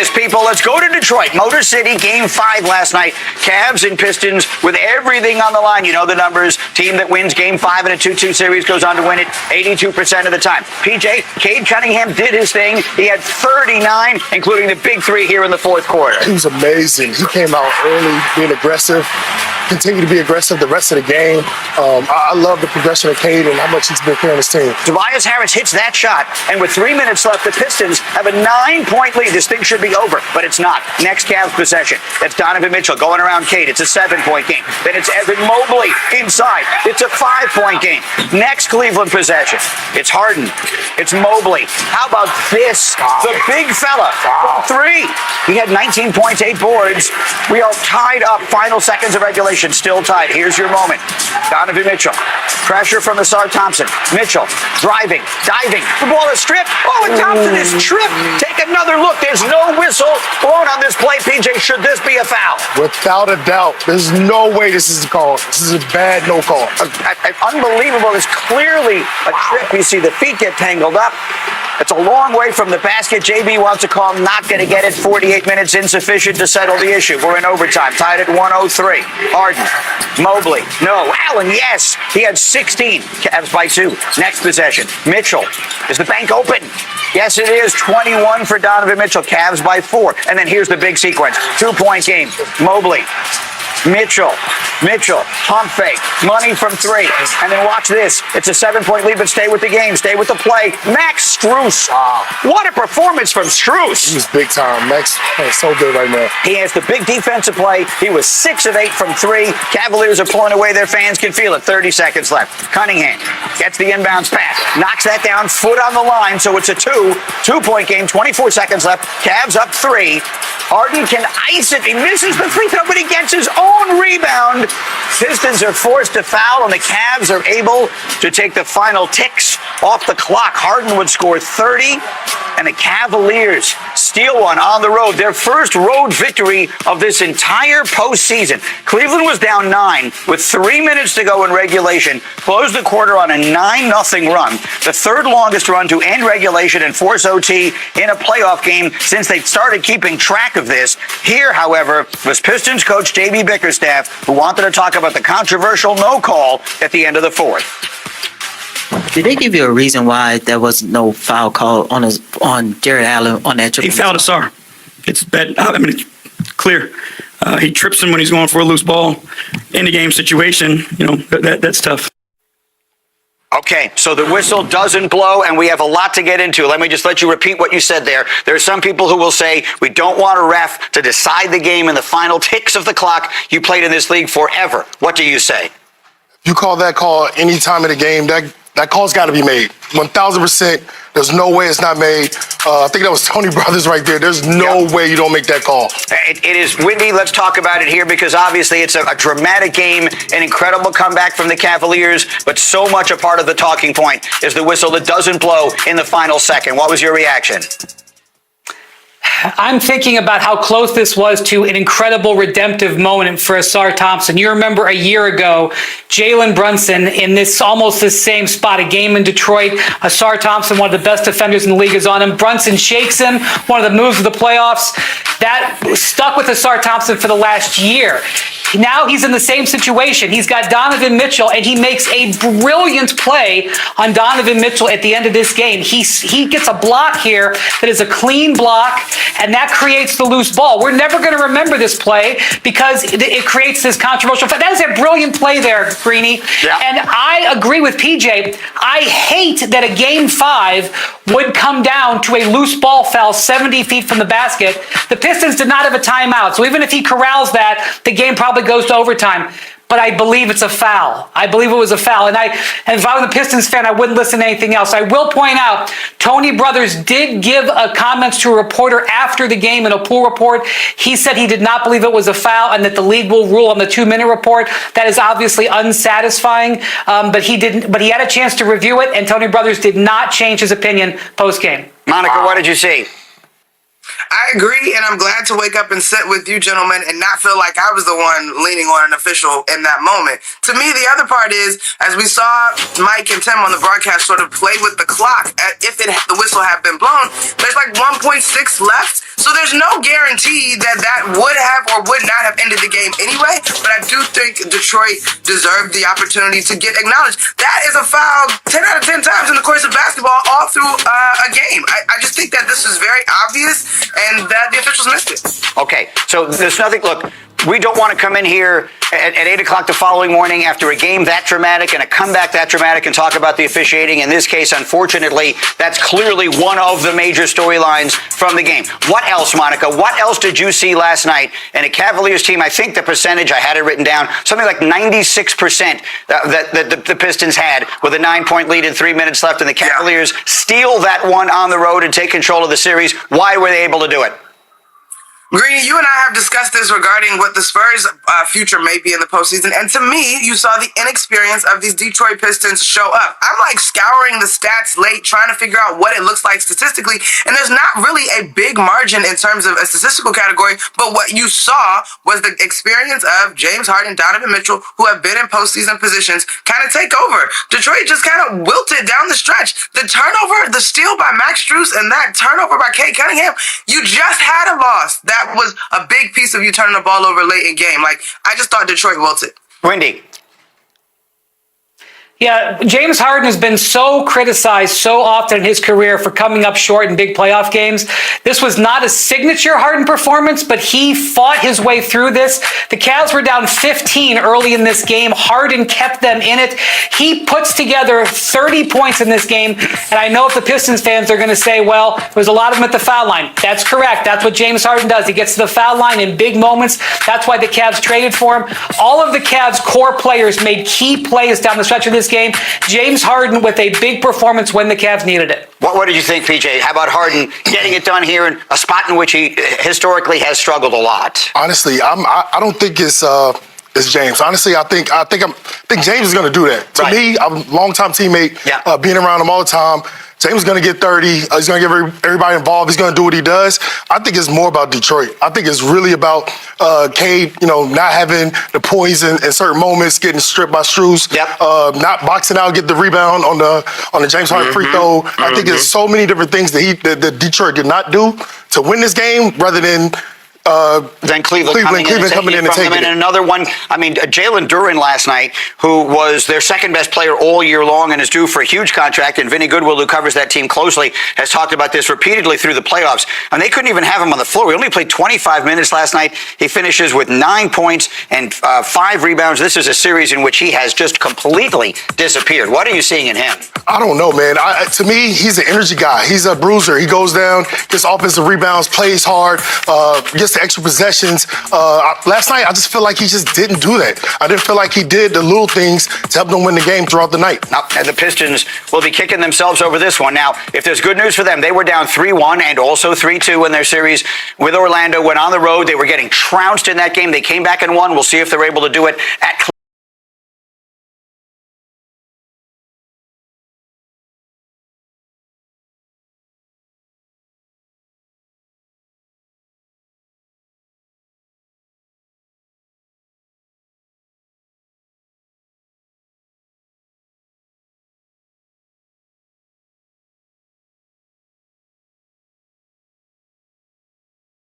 this, people. Let's go to Detroit. Motor City, Game 5 last night. Cavs and Pistons with everything on the line. You know the numbers. Team that wins Game 5 in a 2-2 series goes on to win it 82% of the time. PJ, Cade Cunningham did his thing. He had 39, including the big three here in the fourth quarter. He was amazing. He came out early, being aggressive, continued to be aggressive the rest of the game. I love the progression of Cade and how much he's been carrying his team. Tobias Harris hits that shot, and with 3 minutes left, the Pistons have a 9-point lead. This thing should be over, but it's not. Next Cavs possession. That's Donovan Mitchell going around Cade. It's a 7-point game. Then it's Evan Mobley inside. It's a 5-point game. Next Cleveland possession. It's Harden. It's Mobley. How about this? The big fella from 3. He had 19 points, 8 boards. We are tied up. Final seconds of regulation. Still tied. Here's your moment. Donovan Mitchell. Pressure from Asar Thompson. Mitchell driving, diving. The ball is stripped. Oh, and Thompson is tripped. Take another look. There's no whistle blown on this play. PJ, should this be a foul? Without a doubt. There's no way this is a call. This is a bad no call. Unbelievable. It's clearly a trip. You see the feet get tangled up. It's a long way from the basket. JB wants a call. Not going to get it. 48 minutes insufficient to settle the issue. We're in overtime. Tied at 103. Harden. Mobley. No. Allen, yes. He had 16. Cavs by 2. Next possession. Mitchell. Is the bank open? Yes, it is. 21 for Donovan Mitchell. Cavs by 4. And then here's the big sequence. 2-point game. Mobley. Mitchell, pump fake, money from 3. And then watch this. It's a 7-point lead, but stay with the game. Stay with the play. Max Strus. What a performance from Strus. He's big time. Max is so good right now. He has the big defensive play. He was 6 of 8 from 3. Cavaliers are pulling away. Their fans can feel it. 30 seconds left. Cunningham gets the inbounds pass. Knocks that down. Foot on the line. So it's a 2-point game. 24 seconds left. Cavs up 3. Harden can ice it. He misses the free throw, but he gets his own rebound. Pistons are forced to foul, and the Cavs are able to take the final ticks off the clock. Harden would score 30, and the Cavaliers steal one on the road. Their first road victory of this entire postseason. Cleveland was down 9 with 3 minutes to go in regulation. Closed the quarter on a 9-0 run. The third longest run to end regulation and force OT in a playoff game since they started keeping track of this. Here, however, was Pistons coach J.B. Bickerstaff, who wanted to talk about the controversial no call at the end of the fourth. Did they give you a reason why there was no foul call on Jared Allen on that trip? He fouled Asar. It's bad. I mean, it's clear. He trips him when he's going for a loose ball. In the game situation, you know, that's tough. Okay, so the whistle doesn't blow, and we have a lot to get into. Let me just let you repeat what you said there. There are some people who will say, we don't want a ref to decide the game in the final ticks of the clock. You played in this league forever. What do you say? You call that call any time of the game, that call's got to be made. 1,000%. There's no way it's not made. I think that was Tony Brothers right there. There's no way you don't make that call. It is. Windy, let's talk about it here because obviously it's a dramatic game, an incredible comeback from the Cavaliers, but so much a part of the talking point is the whistle that doesn't blow in the final second. What was your reaction? I'm thinking about how close this was to an incredible redemptive moment for Asar Thompson. You remember a year ago, Jalen Brunson in this almost the same spot, a game in Detroit. Asar Thompson, one of the best defenders in the league, is on him. Brunson shakes him, one of the moves of the playoffs. That stuck with Asar Thompson for the last year. Now he's in the same situation. He's got Donovan Mitchell, and he makes a brilliant play on Donovan Mitchell at the end of this game. He gets a block here that is a clean block, and that creates the loose ball. We're never going to remember this play because it creates this controversial. That is a brilliant play there, Greeny. Yeah. And I agree with PJ. I hate that a game 5 would come down to a loose ball foul 70 feet from the basket. The Pistons did not have a timeout, so even if he corrals that, the game probably goes to overtime. But I believe it's a foul. I believe it was a foul. And if I was a Pistons fan, I wouldn't listen to anything else. I will point out, Tony Brothers did give comments to a reporter after the game in a pool report. He said he did not believe it was a foul and that the league will rule on the 2-minute report. That is obviously unsatisfying. But he had a chance to review it, and Tony Brothers did not change his opinion post-game. Monica, what did you see? I agree, and I'm glad to wake up and sit with you gentlemen and not feel like I was the one leaning on an official in that moment. To me, the other part is, as we saw Mike and Tim on the broadcast sort of play with the clock, if the whistle had been blown, there's like 1.6 left. So there's no guarantee that would have or would not have ended the game anyway. But I do think Detroit deserved the opportunity to get acknowledged. That is a foul 10 out of 10 times in the course of basketball all through a game. I just think that this is very obvious and that the officials missed it. Okay, so there's nothing. Look, we don't want to come in here at 8 o'clock the following morning after a game that dramatic and a comeback that dramatic and talk about the officiating. In this case, unfortunately, that's clearly one of the major storylines from the game. What else, Monica? What else did you see last night in a Cavaliers team? I think the percentage, I had it written down, something like 96% that the Pistons had with a 9-point lead and 3 minutes left, and the Cavaliers steal that one on the road and take control of the series. Why were they able to do it? Greeny, you and I have discussed this regarding what the Spurs' future may be in the postseason, and to me, you saw the inexperience of these Detroit Pistons show up. I'm like scouring the stats late, trying to figure out what it looks like statistically, and there's not really a big margin in terms of a statistical category, but what you saw was the experience of James Harden, Donovan Mitchell, who have been in postseason positions, kind of take over. Detroit just kind of wilted down the stretch. The turnover, the steal by Max Strus, and that turnover by Cade Cunningham, you just had a loss. That was a big piece of you turning the ball over late in game. Like, I just thought Detroit wilted. Wendy. Yeah, James Harden has been so criticized so often in his career for coming up short in big playoff games. This was not a signature Harden performance, but he fought his way through this. The Cavs were down 15 early in this game. Harden kept them in it. He puts together 30 points in this game, and I know if the Pistons fans are going to say, well, there's a lot of them at the foul line. That's correct. That's what James Harden does. He gets to the foul line in big moments. That's why the Cavs traded for him. All of the Cavs' core players made key plays down the stretch of this game. James Harden with a big performance when the Cavs needed it. What did you think, PJ? How about Harden getting it done here in a spot in which he historically has struggled a lot? Honestly, I don't think it's James. Honestly, I think James is going to do that. To me, I'm a longtime teammate, being around him all the time. James is going to get 30. He's going to get everybody involved. He's going to do what he does. I think it's more about Detroit. I think it's really about Cade, not having the poise in certain moments, getting stripped by Strus, not boxing out, get the rebound on the James Harden free throw. I think there's so many different things that Detroit did not do to win this game, rather than then Cleveland coming in and taking it. And another one, Jalen Duren last night, who was their second best player all year long and is due for a huge contract, and Vinny Goodwill, who covers that team closely, has talked about this repeatedly through the playoffs, and they couldn't even have him on the floor. We only played 25 minutes last night. He finishes with 9 points and 5 rebounds. This is a series in which he has just completely disappeared. What are you seing in him? I don't know, man. To me, he's an energy guy. He's a bruiser. He goes down, gets offensive rebounds, plays hard, gets the extra possessions. Last night, I just feel like he just didn't do that. I didn't feel like he did the little things to help them win the game throughout the night. Now, and the Pistons will be kicking themselves over this one. Now, if there's good news for them, they were down 3-1 and also 3-2 in their series with Orlando. Went on the road. They were getting trounced in that game. They came back and won. We'll see if they're able to do it at Cleveland.